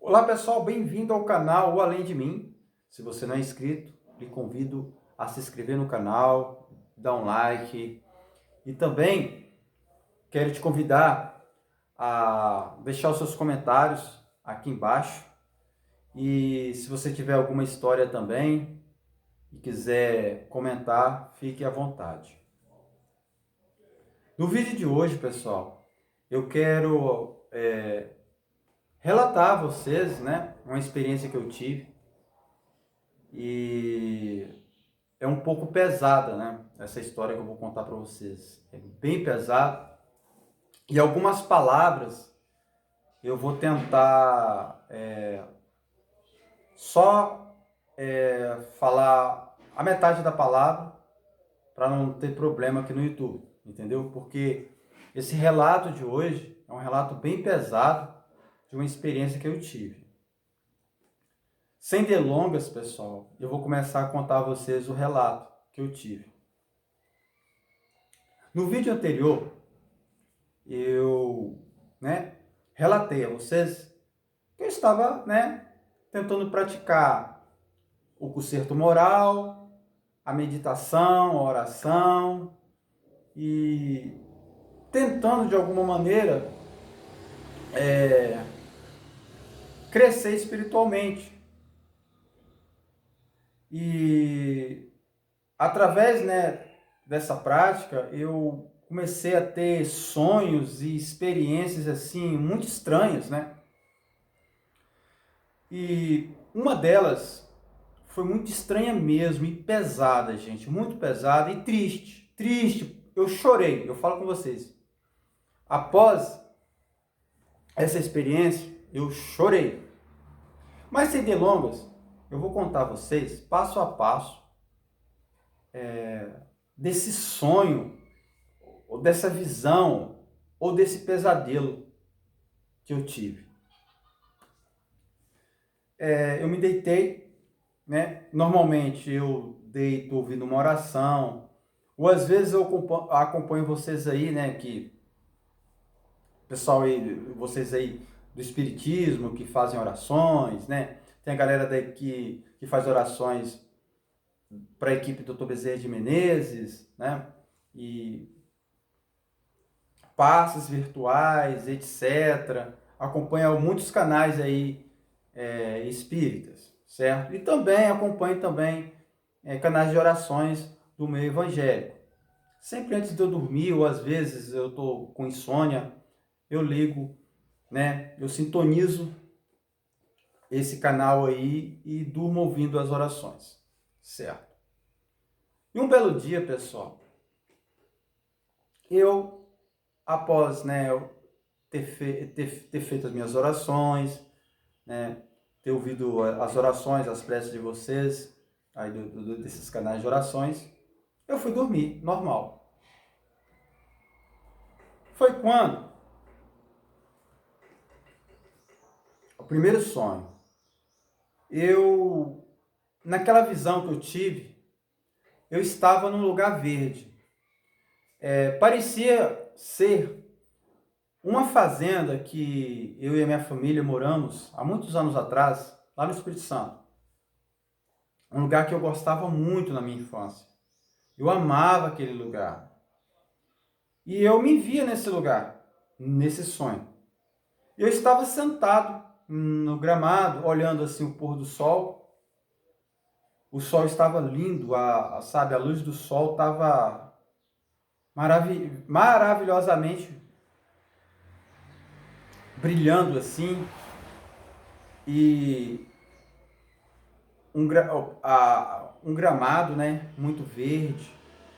Olá pessoal, bem-vindo ao canal O Além de Mim. Se você não é inscrito, lhe convido a se inscrever no canal, dar um like e também quero te convidar a deixar os seus comentários aqui embaixo. E se você tiver alguma história também e quiser comentar, fique à vontade. No vídeo de hoje, pessoal, eu quero relatar a vocês, né, uma experiência que eu tive. E é um pouco pesada, né? Essa história que eu vou contar para vocês. É bem pesado. E algumas palavras eu vou tentar só falar a metade da palavra para não ter problema aqui no YouTube, entendeu? Porque esse relato de hoje é um relato bem pesado de uma experiência que eu tive. Sem delongas, pessoal, eu vou começar a contar a vocês o relato que eu tive. No vídeo anterior, eu, relatei a vocês que eu estava, tentando praticar o conserto moral, a meditação, a oração e tentando de alguma maneira crescer espiritualmente. E através, dessa prática, eu comecei a ter sonhos e experiências assim muito estranhas, né? E uma delas foi muito estranha mesmo e pesada, gente, muito pesada e triste. Triste, eu chorei, eu falo com vocês. Após essa experiência, eu chorei. Mas sem delongas, eu vou contar a vocês, passo a passo, desse sonho, ou dessa visão, ou desse pesadelo que eu tive. Eu me deitei, né? Normalmente eu deito ouvindo uma oração, ou às vezes eu acompanho vocês aí, né? Que pessoal aí, vocês aí do espiritismo que fazem orações, né? Tem a galera daí que faz orações para a equipe do Dr. Bezerra de Menezes, né? E passes virtuais, etc. Acompanho muitos canais aí espíritas, certo? E também acompanho canais de orações do meio evangélico. Sempre antes de eu dormir, ou às vezes eu estou com insônia, eu ligo, né? Eu sintonizo esse canal aí e durmo ouvindo as orações, certo? E um belo dia, pessoal, eu, após, eu ter feito as minhas orações, né, ter ouvido as orações, as preces de vocês, aí desses canais de orações, eu fui dormir, normal. Foi quando o primeiro sonho, naquela visão que eu tive, eu estava num lugar verde. Parecia ser uma fazenda que eu e a minha família moramos há muitos anos atrás, lá no Espírito Santo. Um lugar que eu gostava muito na minha infância. Eu amava aquele lugar. E eu me via nesse lugar, nesse sonho. Eu estava sentado no gramado, olhando assim o pôr do sol. O sol estava lindo, a luz do sol estava maravilhosamente brilhando assim. E um gramado, né, muito verde,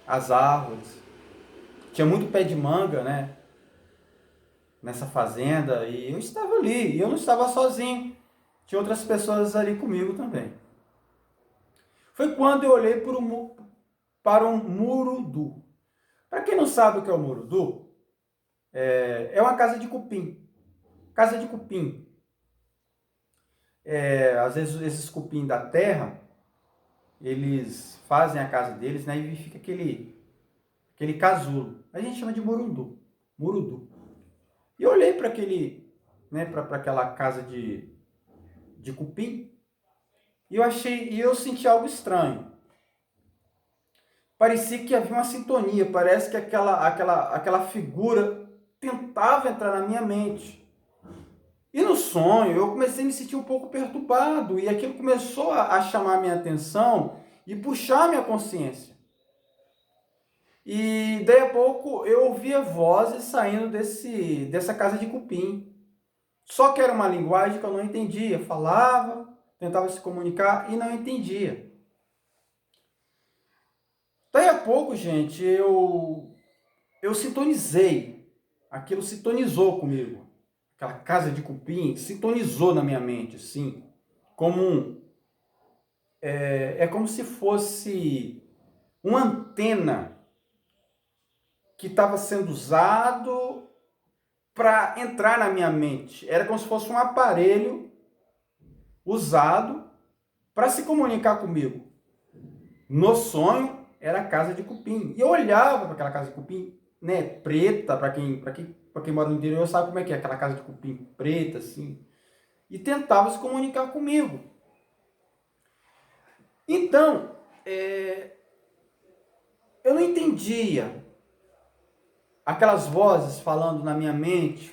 as árvores. Tinha muito pé de manga, né, nessa fazenda, e eu estava ali, e eu não estava sozinho. Tinha outras pessoas ali comigo também. Foi quando eu olhei para um murudu. Para quem não sabe o que é o murudu, é uma casa de cupim. Casa de cupim. Às vezes esses cupim da terra, eles fazem a casa deles, né, e fica aquele casulo. A gente chama de murudu. Murudu. E eu olhei para aquele, né, para aquela casa de cupim, e eu senti algo estranho. Parecia que havia uma sintonia, parece que aquela figura tentava entrar na minha mente. E no sonho eu comecei a me sentir um pouco perturbado, e aquilo começou a chamar minha atenção e puxar minha consciência. E daí a pouco eu ouvia vozes saindo dessa casa de cupim. Só que era uma linguagem que eu não entendia. Falava, tentava se comunicar e não entendia. Daí a pouco, gente, eu sintonizei. Aquilo sintonizou comigo. Aquela casa de cupim sintonizou na minha mente, assim. É como se fosse uma antena que estava sendo usado para entrar na minha mente. Era como se fosse um aparelho usado para se comunicar comigo. No sonho, era a casa de cupim. E eu olhava para aquela casa de cupim, né, preta, para quem mora no interior sabe como é que é, aquela casa de cupim preta, assim. E tentava se comunicar comigo. Então, eu não entendia aquelas vozes falando na minha mente.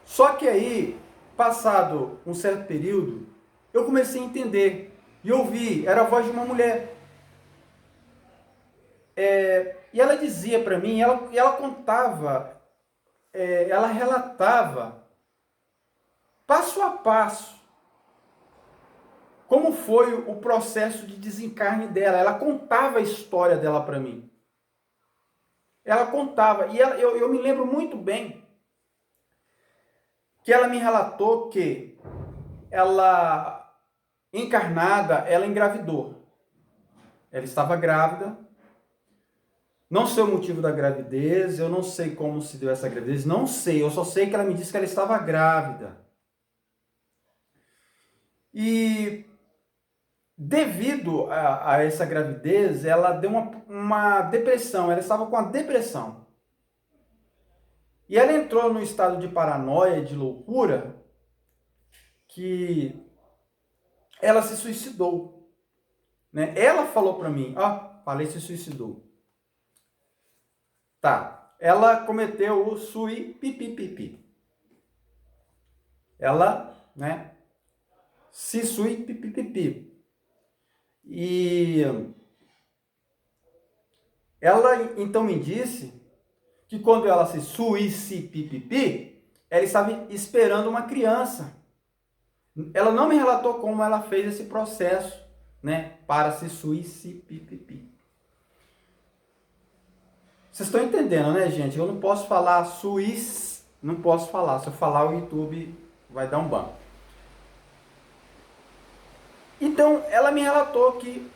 Só que aí, passado um certo período, eu comecei a entender. E ouvi, era a voz de uma mulher. E ela dizia para mim, ela contava, ela relatava, passo a passo, como foi o processo de desencarne dela. Ela contava a história dela para mim. Ela contava, e eu me lembro muito bem que ela me relatou que ela, encarnada, ela engravidou. Ela estava grávida. Não sei o motivo da gravidez, eu não sei como se deu essa gravidez, não sei. Eu só sei que ela me disse que ela estava grávida. E devido a essa gravidez, ela deu uma depressão, ela estava com uma depressão. E ela entrou no estado de paranoia, de loucura, que ela se suicidou. Né? Ela falou para mim, falei se suicidou. Tá, ela cometeu o suipipipipi. Ela, né, se suipipipipi. E ela então me disse que quando ela se suicipipipi, ela estava esperando uma criança. Ela não me relatou como ela fez esse processo, né, para se suicipipipi. Vocês estão entendendo, né, gente? Eu não posso falar não posso falar. Se eu falar, o YouTube vai dar um ban. Então, ela me relatou que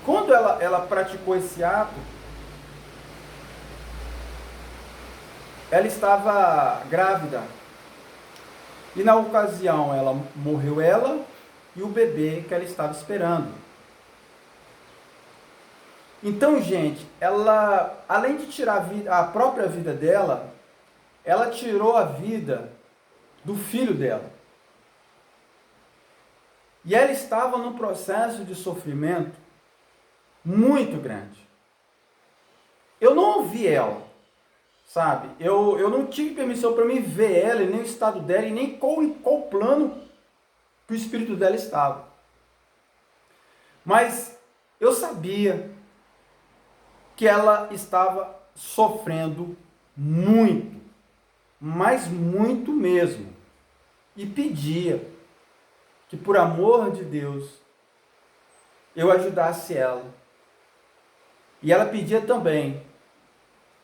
quando ela praticou esse ato, ela estava grávida. E na ocasião, morreu ela e o bebê que ela estava esperando. Então, gente, ela, além de tirar a própria vida dela, ela tirou a vida do filho dela. E ela estava num processo de sofrimento muito grande. Eu não ouvi ela, sabe? Eu não tive permissão para mim ver ela, e nem o estado dela, e nem qual plano que o espírito dela estava. Mas eu sabia que ela estava sofrendo muito, mas muito mesmo. E pedia que, por amor de Deus, eu ajudasse ela. E ela pedia também.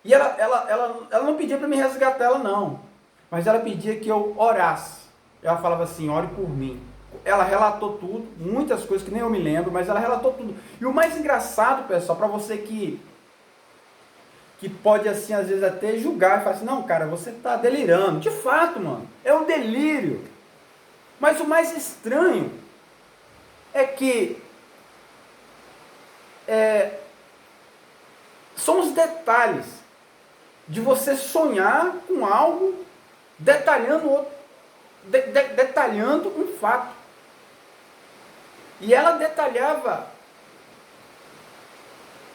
E ela não pedia para me resgatar ela, não. Mas ela pedia que eu orasse. Ela falava assim, ore por mim. Ela relatou tudo, muitas coisas que nem eu me lembro, mas ela relatou tudo. E o mais engraçado, pessoal, para você que pode, assim, às vezes até julgar e falar assim, não, cara, você está delirando. De fato, mano, é um delírio. Mas o mais estranho é que são os detalhes. de você sonhar com algo, detalhando um fato. E ela detalhava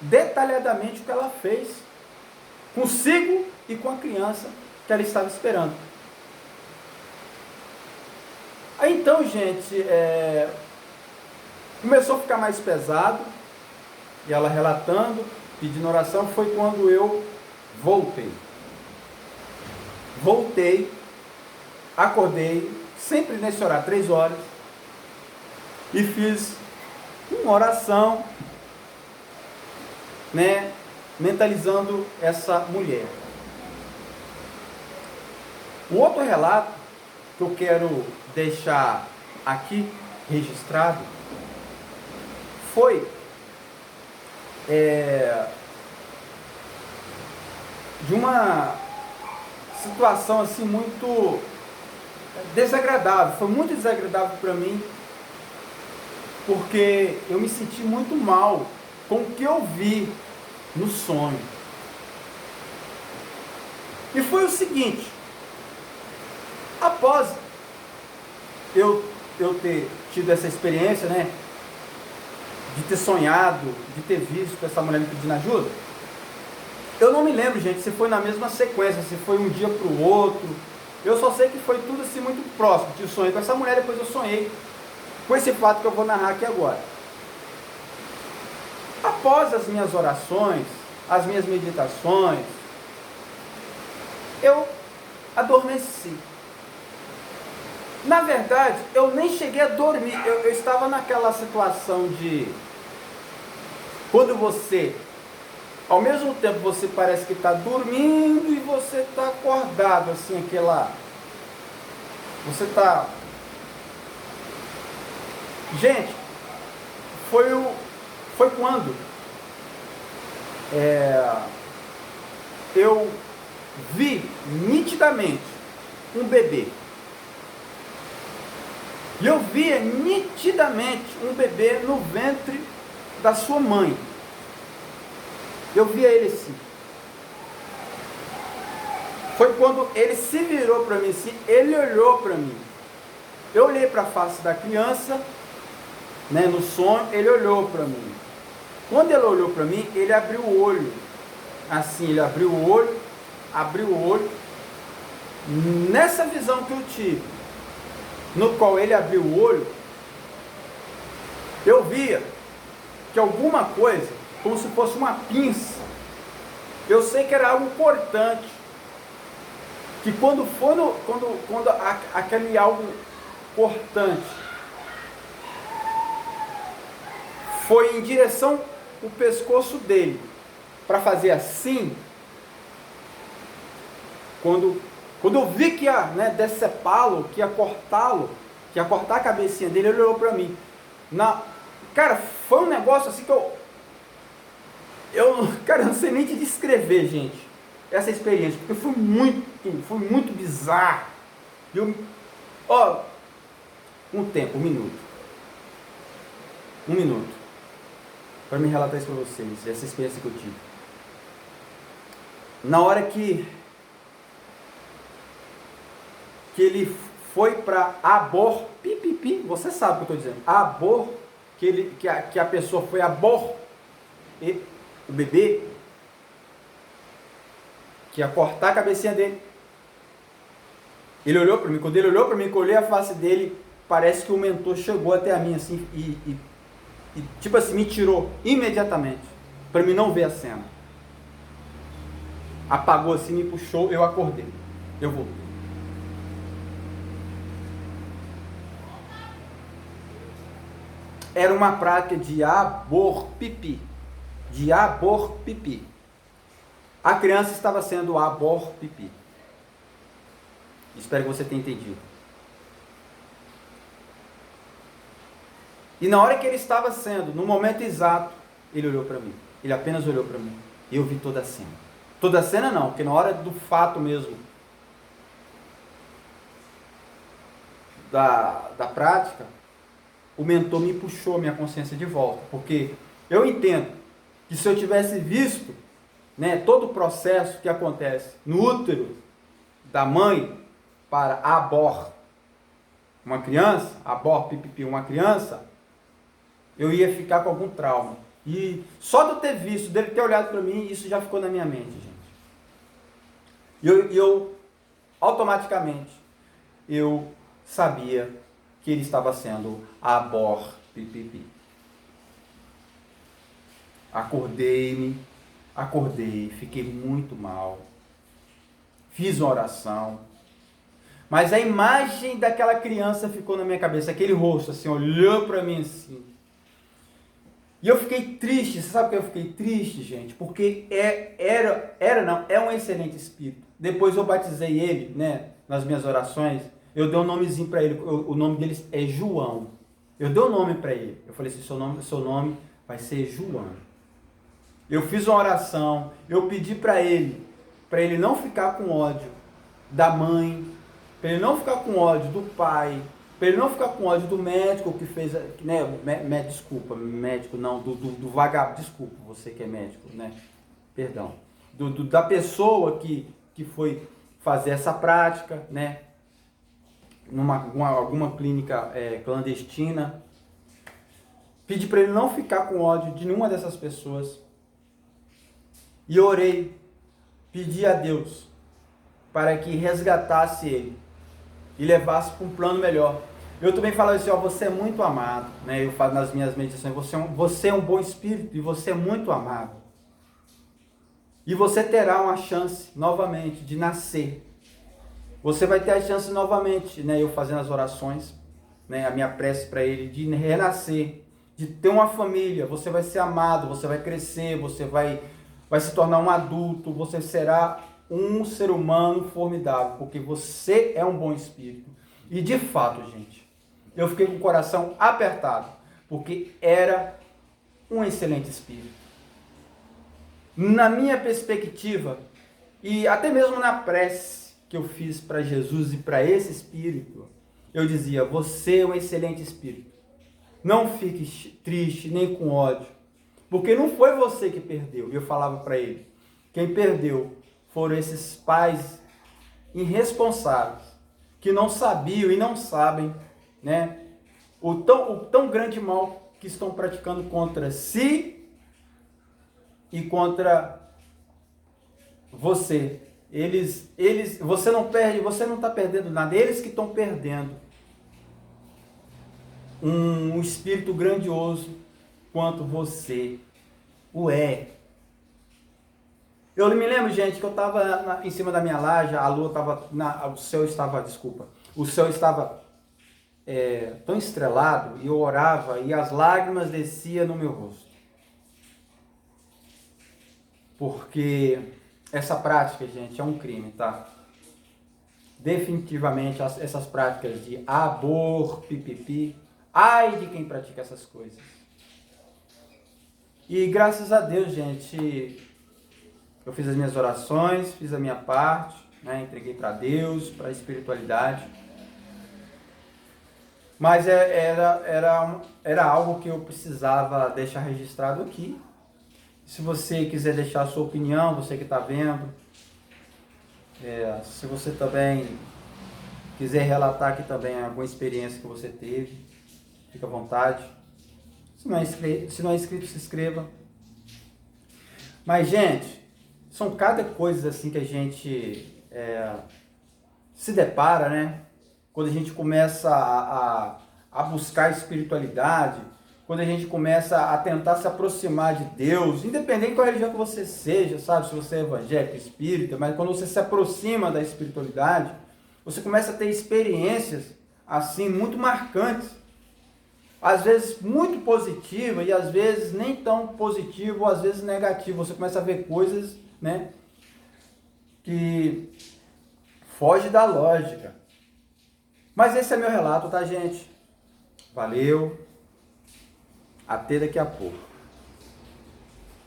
detalhadamente o que ela fez consigo e com a criança que ela estava esperando. Aí então, gente, começou a ficar mais pesado, e ela relatando, pedindo oração, foi quando eu voltei, acordei, sempre nesse horário, 3 horas, e fiz uma oração, né, mentalizando essa mulher. O outro relato que eu quero deixar aqui registrado foi de uma situação assim muito desagradável. Foi muito desagradável para mim, porque eu me senti muito mal com o que eu vi no sonho. E foi o seguinte: após eu ter tido essa experiência, né, de ter sonhado, de ter visto essa mulher me pedindo ajuda, eu não me lembro, gente, se foi na mesma sequência, se foi um dia para o outro. Eu só sei que foi tudo assim muito próximo. Tive sonho com essa mulher, depois eu sonhei com esse fato que eu vou narrar aqui agora. Após as minhas orações, as minhas meditações, eu adormeci. Na verdade, eu nem cheguei a dormir. Eu estava naquela situação de... quando você, ao mesmo tempo, você parece que está dormindo e você está acordado, assim, aquela... você está... Gente, foi quando eu vi nitidamente um bebê. E eu via nitidamente um bebê no ventre da sua mãe. Eu via ele assim. Foi quando ele se virou para mim assim, ele olhou para mim. Eu olhei para a face da criança, né, no sonho, ele olhou para mim. Quando ele olhou para mim, ele abriu o olho. Assim, ele abriu o olho. Nessa visão que eu tive, no qual ele abriu o olho, eu via que alguma coisa, como se fosse uma pinça, eu sei que era algo cortante, que quando aquele algo cortante foi em direção ao pescoço dele, para fazer assim, quando eu vi que ia, né, decepá-lo, que ia cortá-lo, que ia cortar a cabecinha dele, ele olhou para mim. Cara, foi um negócio assim que cara, eu não sei nem te descrever, gente, essa experiência, porque foi muito bizarro. Um minuto, para me relatar isso para vocês, essa experiência que eu tive. Na hora que ele foi para pipipi, você sabe o que eu estou dizendo, que a pessoa foi e o bebê, que ia cortar a cabecinha dele. Ele olhou para mim, quando ele olhou para mim, que eu olhei a face dele, parece que o mentor chegou até a mim assim, e tipo assim, me tirou imediatamente, para mim não ver a cena. Apagou assim, me puxou, eu acordei, eu voltei. Era uma prática de aborpipi. A criança estava sendo aborpipi. Espero que você tenha entendido. E na hora que ele estava sendo, no momento exato, ele olhou para mim. Ele apenas olhou para mim. E eu vi toda a cena. Toda a cena não, porque na hora do fato mesmo, da prática, o mentor me puxou a minha consciência de volta, porque eu entendo que se eu tivesse visto né, todo o processo que acontece no útero da mãe para abor uma criança, abor pipipi uma criança, eu ia ficar com algum trauma. E só de eu ter visto, dele ter olhado para mim, isso já ficou na minha mente, gente. E eu automaticamente, eu sabia que ele estava sendo abor pipipi. Acordei, fiquei muito mal. Fiz uma oração. Mas a imagem daquela criança ficou na minha cabeça, aquele rosto assim, olhou para mim assim. E eu fiquei triste, você sabe por que eu fiquei triste, gente? Porque é um excelente espírito. Depois eu batizei ele, né, nas minhas orações, eu dei um nomezinho para ele, o nome dele é João. Eu dei um nome para ele, eu falei assim, seu nome vai ser João. Eu fiz uma oração, eu pedi para ele não ficar com ódio da mãe, para ele não ficar com ódio do pai, para ele não ficar com ódio do médico que fez, né, desculpa, médico não, do vagabundo, desculpa, você que é médico, né, perdão, da pessoa que foi fazer essa prática, né, alguma clínica clandestina. Pedi para ele não ficar com ódio de nenhuma dessas pessoas. E orei, pedi a Deus para que resgatasse ele e levasse para um plano melhor. Eu também falo assim, ó, você é muito amado, né? Eu falo nas minhas meditações, você é um bom espírito e você é muito amado. E você terá uma chance novamente de nascer. Você vai ter a chance novamente, né? Eu fazendo as orações, né? A minha prece para ele de renascer, de ter uma família. Você vai ser amado, você vai crescer, você vai se tornar um adulto, você será um ser humano formidável, porque você é um bom espírito. E de fato, gente, eu fiquei com o coração apertado, porque era um excelente espírito. Na minha perspectiva, e até mesmo na prece que eu fiz para Jesus e para esse espírito, eu dizia, você é um excelente espírito. Não fique triste, nem com ódio, porque não foi você que perdeu. Eu falava para ele, quem perdeu foram esses pais irresponsáveis, que não sabiam e não sabem, né, o tão grande mal que estão praticando contra si e contra você. Você não perde, você não está perdendo nada, eles que estão perdendo um espírito grandioso quanto você o é. Eu me lembro, gente, que eu estava em cima da minha laje, a lua estava, o céu estava tão estrelado, e eu orava, e as lágrimas desciam no meu rosto. Porque essa prática, gente, é um crime, tá? Definitivamente, essas práticas de abor, pipipi, ai de quem pratica essas coisas. E graças a Deus, gente, eu fiz as minhas orações, fiz a minha parte, né? Entreguei para Deus, para a espiritualidade. Mas era algo que eu precisava deixar registrado aqui. Se você quiser deixar a sua opinião, você que está vendo, se você também quiser relatar aqui também alguma experiência que você teve, fica à vontade. Se não é inscrito, se inscreva. Mas, gente, são cada coisa assim que a gente se depara, né? Quando a gente começa a buscar espiritualidade, quando a gente começa a tentar se aproximar de Deus, independente de qual religião que você seja, sabe? Se você é evangélico, espírita, mas quando você se aproxima da espiritualidade, você começa a ter experiências assim muito marcantes. Às vezes muito positiva e às vezes nem tão positivo, ou às vezes negativo. Você começa a ver coisas, né, que foge da lógica. Mas esse é meu relato, tá, gente? Valeu. Até daqui a pouco.